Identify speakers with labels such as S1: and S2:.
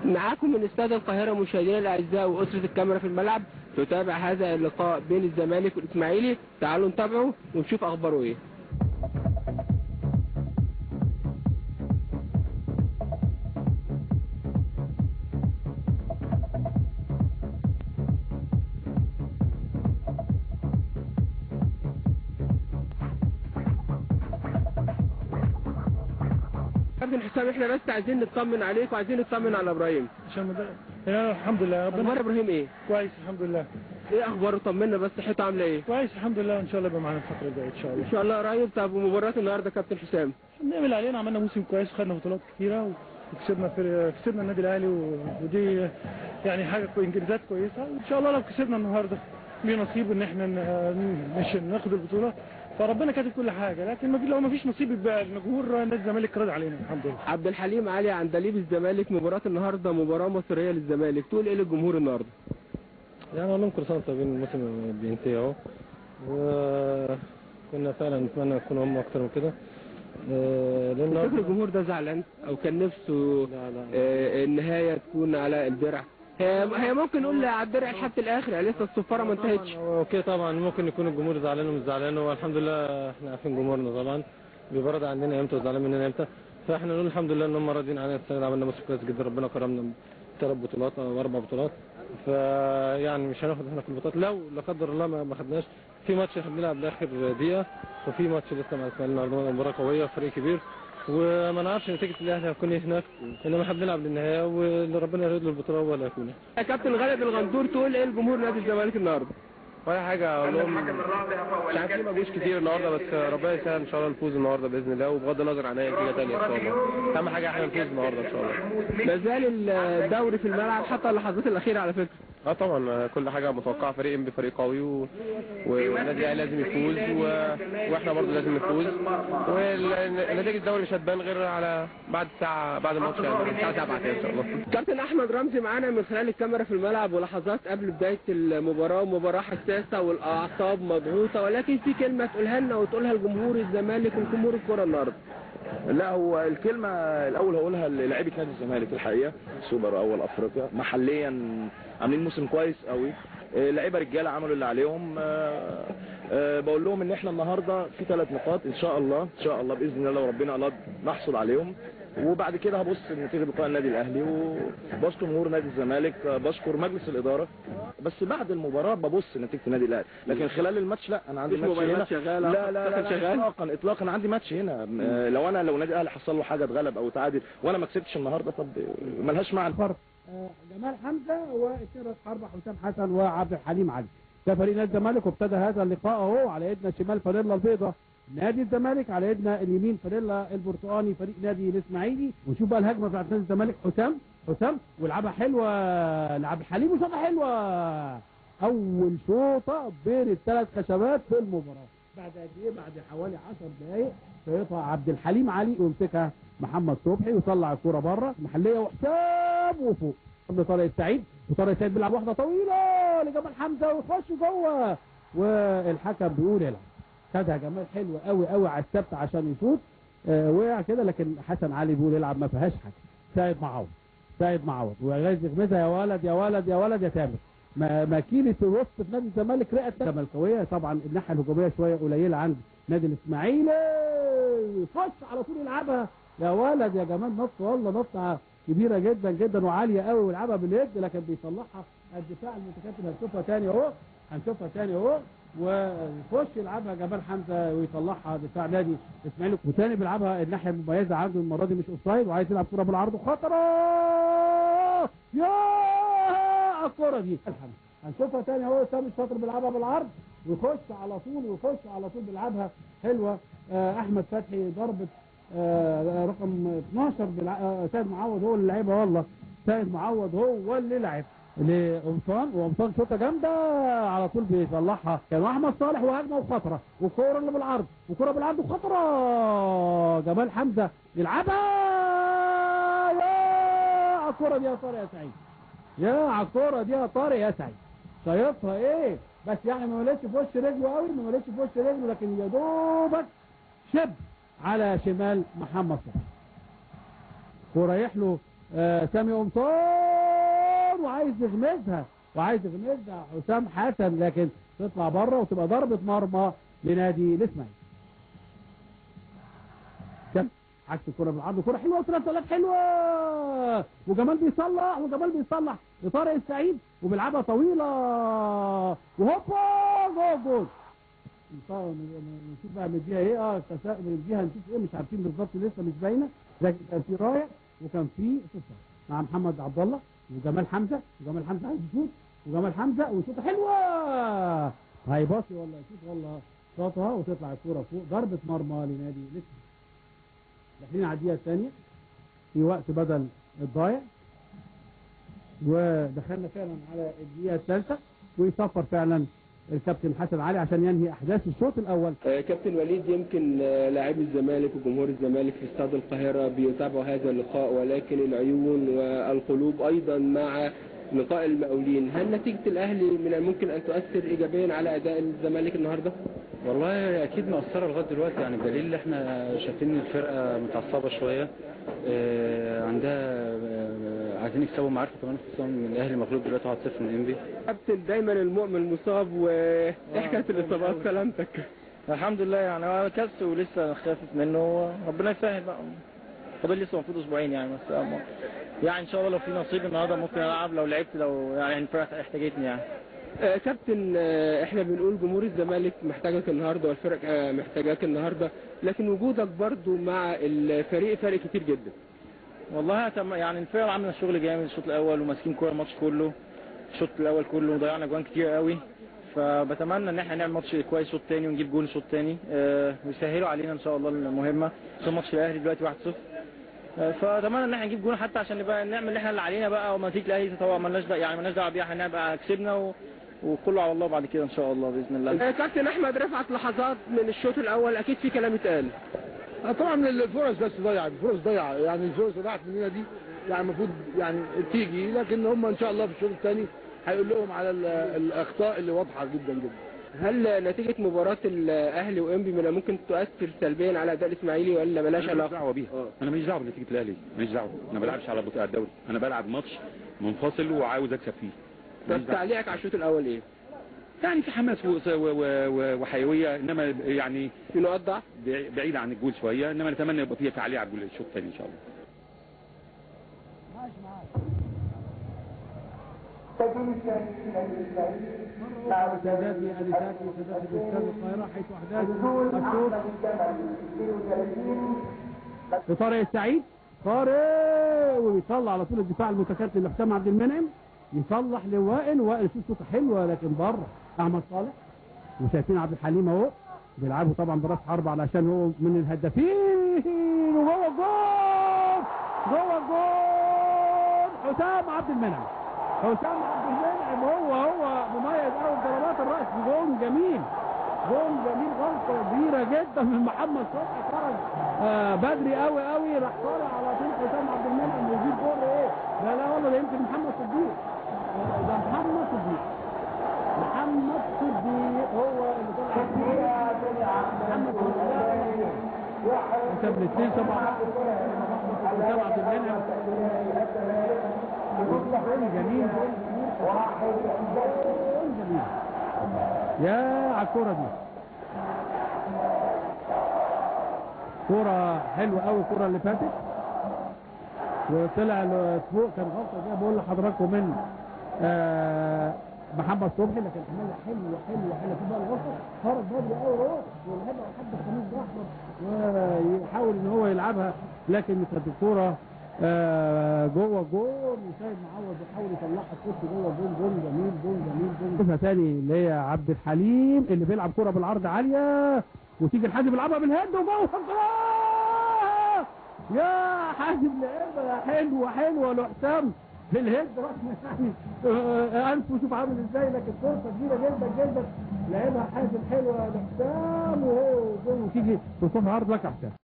S1: معاكم من استاد القاهرة مشاهدينا الأعزاء وأسرة الكاميرا في الملعب تتابع هذا اللقاء بين الزمالك والإسماعيلي. تعالوا نتابعه ونشوف أخباره إيه. كابتن حسام، احنا بس عايزين نطمن عليك وعايزين نطمن على ابراهيم.
S2: الحمد لله.
S1: اخبار ابراهيم ايه؟
S2: كويس الحمد لله.
S1: ايه اخباره؟ طمنا بس، صحته عامله ايه؟
S2: كويس الحمد لله، وان شاء الله يبقى معانا الفتره الجايه ان شاء الله.
S1: ان شاء الله قريب. طب ومباراه النهارده كابتن حسام؟
S2: بنعمل علينا، عملنا موسم كويس وخدنا بطولات كثيره وكسبنا النادي الاهلي ودي يعني حاجه انجازات كويسه. ان شاء الله لو كسبنا النهارده ليه نصيب ان احنا مش ناخد البطوله، فربنا كاتب كل حاجه، لكن لو ما فيش نصيب يبقى الجمهور نادي الزمالك راضي علينا الحمد لله.
S1: عبد الحليم علي عندليب الزمالك، مباراه النهارده مباراه مصريه للزمالك، تقول ايه للجمهور النهارده؟
S3: يعني اقول لهم كل سنه طيبين، الموسم بينتهي اهو، وكنا فعلا نتمنى يكونوا هم اكتر من كده.
S1: لان فكر الجمهور ده زعلان او كان نفسه النهايه تكون على الدرع. هي ممكن نقول على الدرع لحد الاخر، يعني لسه الصفاره ما انتهتش.
S3: اوكي طبعا ممكن يكون الجمهور زعلان ومش زعلان، والحمد لله احنا عارفين جمهورنا طبعا بيبرد عندنا امتى وزعلان مننا امتى، فاحنا نقول الحمد لله ان هم راضيين علينا. السنه عملنا موسم كويس جدا، ربنا كرمنا ب3 بطولات او 4 بطولات، فيعني مش هناخد احنا كل البطولات لو لا قدر الله ما خدناش. في ماتش احنا بنلعب لاخر دقيقه، وفي ماتش لسه مع الاسماعيلي النهارده، مباراه قويه فريق كبير، وما نعرفش نتيجه الاهلي هتكون ايه هناك، انما احنا بنلعب للنهايه واللي ربنا يريد له البطوله هو اللي هيكون.
S1: يا كابتن غالب الغندور، تقول ايه لجمهور نادي الزمالك النهارده؟
S3: ولا حاجه، اقول لهم مش عارفين ما جوش كتير النهارده، بس ربنا يسهل ان شاء الله نفوز النهارده باذن الله، وبغض النظر عن اي نتيجه ثانيه ان شاء الله. اهم حاجه احنا نفوز النهارده ان شاء الله.
S1: ما زال الدوري في الملعب حتى اللحظات الاخيره على فكره.
S3: طبعا كل حاجه متوقعه، فريق بفريق قوي والنادي الاهلي لازم يفوز واحنا برضه لازم نفوز، ونتيجه الدوري مش هتبان غير على بعد الماتش، يعني الساعه 7 ان شاء الله.
S1: كابتن احمد رمزي معانا من خلال الكاميرا في الملعب، ولحظات قبل بدايه المباراه، مباراه حساسه والاعصاب مضغوطه، ولكن في كلمه تقولها لنا وتقولها لجمهور الزمالك وجمهور الكره النهارده.
S4: لا، هو الكلمة الأول هقولها للاعيبة نادي الزمالك. الحقيقة سوبر أول أفريقيا محليا عاملين موسم كويس قوي، لعيبة رجالة عملوا اللي عليهم. بقول لهم إن إحنا النهاردة في 3 نقاط إن شاء الله إن شاء الله بإذن الله لو ربنا أراد نحصل عليهم، وبعد كده هبص لنتيجة لقاء النادي الأهلي، وبشكر جمهور نادي الزمالك، بشكر مجلس الإدارة، بس بعد المباراة ببص لنتيجة النادي الأهلي، لكن خلال الماتش لا، أنا عندي ماتش هنا.
S1: شغالة.
S4: لا إطلاقا عندي ماتش هنا. لو النادي الأهلي حصل له حاجة اتغلب أو تعادل وأنا ما كسبتش النهاردة، طب ملهاش معنى.
S5: فرق جمال حمزة وإشارة حربة حسام حسن وعبد الحليم علي، ده فريق نادي الزمالك. وابتدى هذا اللقاء اهو، على يدنا الشمال فانيلا البيضاء نادي الزمالك، على يدنا اليمين فانيلا البرتقاني فريق نادي الاسماعيلي. ونشوف بقى الهجمه بتاعت نادي الزمالك. حسام ولعبها حلوه لعبد الحليم وشوطه حلوه، اول شوطه بين ال3 خشبات في المباراه. بعد قد ايه؟ بعد حوالي 10 دقائق شايطها عبد الحليم علي ويمسكها محمد صبحي ويطلع الكوره بره محليه، وحسام وفوق لطارق السعيد، وطارق السعيد بيلعب واحده طويله لجمال حمزه ويخش جوه، والحكم بيقول العب. خدها جمال حلوه قوي قوي على الثبت عشان يشوط، وقع كده، لكن حسن علي بيقول العب ما فيهاش حاجه. سيد معوض وغايز يغمزها، يا ولد يا ولد يا ولد يا تامر. ماكينه الوسط في نادي الزمالك رئه زملكاويه، طبعا الناحيه الهجوميه شويه قليله عند نادي الاسماعيلي. يخش على طول يلعبها يا ولد يا جمال، نط والله نط كبيره جدا جدا وعاليه قوي، ويلعبها باليد، لكن بيصلحها الدفاع المتكتل. هنشوفها تاني اهو، ويخش يلعبها جمال حمزه ويطلعها دفاع نادي الاسماعيلي، وتاني بيلعبها الناحيه المميزه عنده المره دي مش اوفسايد، وعايز يلعب كوره بالعرض خطره. يا الكوره دي هنشوفها تاني اهو، سامي الشاطر بيلعبها بالعرض ويخش على طول بيلعبها حلوه. احمد فتحي ضربه رقم 12 سيد معوض هو اللي لعبها، والله سيد معوض هو اللي لعب وقمصان شوطه جامده على طول بيطلعها، كان احمد صالح وهجمه وخطره، والكوره اللي بالعرض وخطره. جمال حمزه يلعبها، يا الكوره دي يا طارق يا سعيد، يا الكوره دي يا طارق يا سعيد، شايطها ايه بس يعني ما ملتش في وش رجله قوي، لكن يا دوبك شب على شمال محمد صالح، ورايح له سامي قمصان وعايز يغمزها حسام حسن، لكن تطلع بره وتبقى ضربة مرمى لنادي الاسماعيلي. عكس الكرة بالعرض، كرة حلوة وثلاث حلوة، وجمال بيصلح لطارق السعيد وبيلعبها طويلة وهوبا جول. نشوف بقى مديها ايه، مديها نشوف ايه، مش عارفين بالظبط لسه مش باينه، لكن كان في رايح وكان في اتصال مع محمد عبد الله وجمال حمزه عايز يشوط، وجمال حمزه وشوطه حلوه، هيباصي ولا يشوط ولا شاطها وتطلع الكوره فوق، ضربه مرمى لنادي الاسماعيلي. داخلين على الدقيقه الثانيه في وقت بدل الضايع، ودخلنا فعلا على الدقيقه الثالثه، ويصفر فعلا الكابتن حسن علي عشان ينهي احداث الشوط الاول.
S1: كابتن وليد، يمكن لاعبي الزمالك وجمهور الزمالك في استاد القاهره بيتابعوا هذا اللقاء، ولكن العيون والقلوب ايضا مع لقاء المقاولين. هل نتيجه الاهلي من الممكن ان تؤثر ايجابيا على اداء الزمالك النهارده؟
S6: والله اكيد مؤثره لغايه دلوقتي، يعني بدليل ان احنا شايفين ان الفرقه متعصبه شويه، عندها عايزين يكسبوا معارف كمان، خصوصا من الاهلي مغلوب دلوقتي 1-0 من انبي.
S1: كابتن دايما المؤمن مصاب، وحكايه الاصابات سلامتك.
S4: الحمد لله، يعني هو كاس ولسه خافف منه، ربنا يسهل بقى. فاضل لسه المفروض اسبوعين يعني، بس يعني ان شاء الله لو في نصيب النهارده ممكن العب، لو لعبت، لو يعني الفرقه احتاجتني يعني.
S1: كابتن، احنا بنقول جمهور الزمالك محتاجك النهارده والفرق محتاجاك النهارده، لكن وجودك برضو مع الفريق فرق كتير جدا.
S4: والله يعني الفرقه عامله شغل جامد الشوط الاول، وماسكين كوره الماتش كله، الشوط الاول كله، وضيعنا جوان كتير قوي، فبتمنى ان احنا نعمل ماتش كويس شوط تاني ونجيب جول شوط تاني، ويسهلوا علينا ان شاء الله المهمه، عشان ماتش الاهلي دلوقتي 1-0، فاتمنى ان احنا نجيب جول حتى عشان نبقى نعمل احنا اللي علينا بقى، وما نتيجه الاهلي طبعا مالناش دعوه بيها، احنا هنبقى كسبنا وكله على الله بعد كده ان شاء الله باذن الله.
S1: كابتن احمد رفعت لحظات من الشوط الاول، اكيد في كلام اتقال.
S7: طبعا الفرص بس ضيعه، يعني الفرص اللي ضاعت مننا دي يعني المفروض يعني تيجي، لكن هم ان شاء الله في الشوط الثاني هيقول لهم على الاخطاء اللي واضحه جدا جدا.
S1: هل نتيجه مباراه الاهلي وانبي من ممكن تؤثر سلبيا على اداء الاسماعيلي ولا مالهاش علاقه؟
S8: دعوه بيها، انا ماليش دعوه بنتيجه الاهلي، ماليش دعوه، انا ما بلعبش على بطاقه الدوري، انا بلعب ماتش منفصل وعاوز اكسب فيه.
S1: طب تعليقك على الشوط الاول ايه؟
S8: يعني في حماس وحيويه، انما يعني
S1: في نقاط ضعف
S8: بعيده عن الجول شويه، انما نتمنى يبقى فيها تعليق على الجول الشوط الثاني ان شاء الله.
S5: ساداتي أنساتي ساداتي باستاد القاهرة، حيث أحداث الشوط لطارق السعيد، وبيطلع على طول الدفاع المتكتل لحسام عبد المنعم، يصلح لوائل، وائل فيه شوطه حلوه لكن بره احمد صالح، وشايفين عبد الحليم اهو بيلعبوا طبعا براس حرب علشان هو من الهدافين، وجوه الجول حسام عبد المنعم هو مميز قوي بضربات الراس، جول جميل غلطه كبيره جدا من محمد صبحي، خرج بدري قوي راح طالع على طول حسام عبد المنعم ويجيب جول ايه؟ لا والله ده يمكن محمد صديق، ده محمد صديق هو اللي طلع محمد صديق كسب الاثنين طبعا حسام عبد المنعم. جميل يا على الكوره دي، كوره حلوه قوي الكوره اللي فاتت، وطلع فوق، كان غلطه زي بقول لحضراتكم من محمد صبحي، لكن عملها حلوه في بقى الغلطه، خرج بدري قوي اهو ولعبها لحد الخميس الاحمر ويحاول ان هو يلعبها، لكن كانت الكوره جوه جول، وسيد معوض بيحاول يطلعها تخش جوه جول جميل. شوفها تاني اللي هي عبد الحليم اللي بيلعب كوره بالعرض عاليه، وتيجي الحازم يلعبها بالهيد وجوه يا حازم لعبها حلوه لحسام بالهيد رسمي يعني انفه شوف عامل ازاي، لكن فرصه كبيره جدا لعبها حازم حلوه لحسام وهو جول، وتيجي تصوم عرض لك يا حسام.